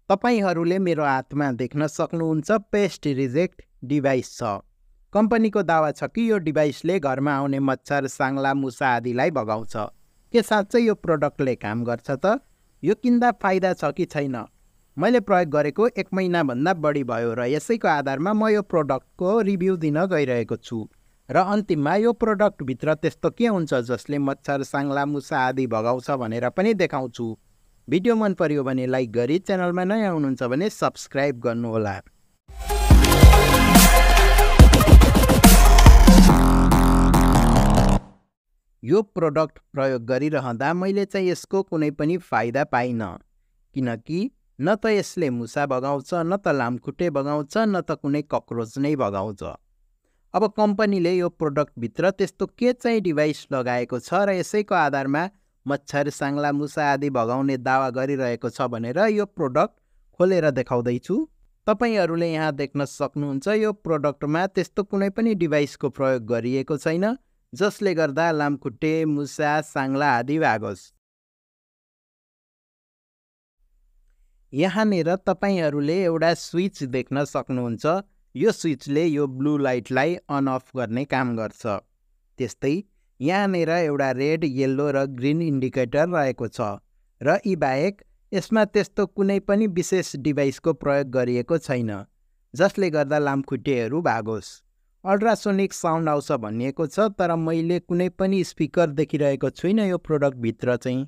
तपाईहरूले मेरो हातमा देख्न सक्नुहुन्छ पेस्ट रिजेक्ट डिभाइस छ। कम्पनीको दावा छ कि यो डिभाइसले घरमा आउने मच्छर, साङ्ला, मुसा आदिलाई भगाउँछ। के साँच्चै यो प्रोडक्टले काम गर्छ त? यो किन्दा फाइदा छ कि छैन? मैले प्रयोग गरेको 1 महिनाभन्दा बढी भयो र यसैको आधारमा म यो प्रोडक्टको रिभ्यू दिन गइरहेको छु। र अन्तिममा यो प्रोडक्टभित्र त्यस्तो के हुन्छ जसले मच्छर, साङ्ला, मुसा आदि भगाउँछ भनेर पनि देखाउँछु। भिडियो मन पर्यो भने लाइक गरी च्यानलमा नयाँ हुनुहुन्छ भने सब्स्क्राइब गर्नुहोला। यो प्रोडक्ट प्रयोग गरिरहँदा मैले चाहिँ यसको कुनै पनि फाइदा पाइनँ, किनकि न त यसले मुसा भगाउँछ, न त लामखुट्टे भगाउँछ, न त कुनै कक्रोच नै भगाउँछ। अब कम्पनीले यो प्रोडक्टभित्र त्यस्तो के चाहिँ डिभाइस लगाएको छ र यसैको आधारमा मच्छर, साङ्ला, मुसा आदि भगाउने दावा गरिरहेको छ भनेर यो प्रोडक्ट खोलेर देखाउँदैछु। तपाईहरूले यहाँ देख्न सक्नुहुन्छ यो प्रोडक्टमा त्यस्तो कुनै पनि डिभाइसको प्रयोग गरिएको छैन जसले गर्दा लामखुट्टे, मुसा, साङ्ला आदि भागोस्। यहाँनिर तपाईहरूले एउटा स्विच देख्न सक्नुहुन्छ। यो स्विचले यो ब्लू लाइटलाई अन अफ गर्ने काम गर्छ। त्यस्तै यहाँनिर एउटा रेड, येल्लो र ग्रीन इन्डिकेटर रहेको छ र यी बाहेक यसमा त्यस्तो कुनै पनि विशेष डिभाइसको प्रयोग गरिएको छैन जसले गर्दा लामखुट्टेहरू भागोस्। अल्ट्रासोनिक साउन्ड आउँछ भनिएको छ, तर मैले कुनै पनि स्पिकर देखिरहेको छुइनँ यो प्रोडक्टभित्र चाहिँ।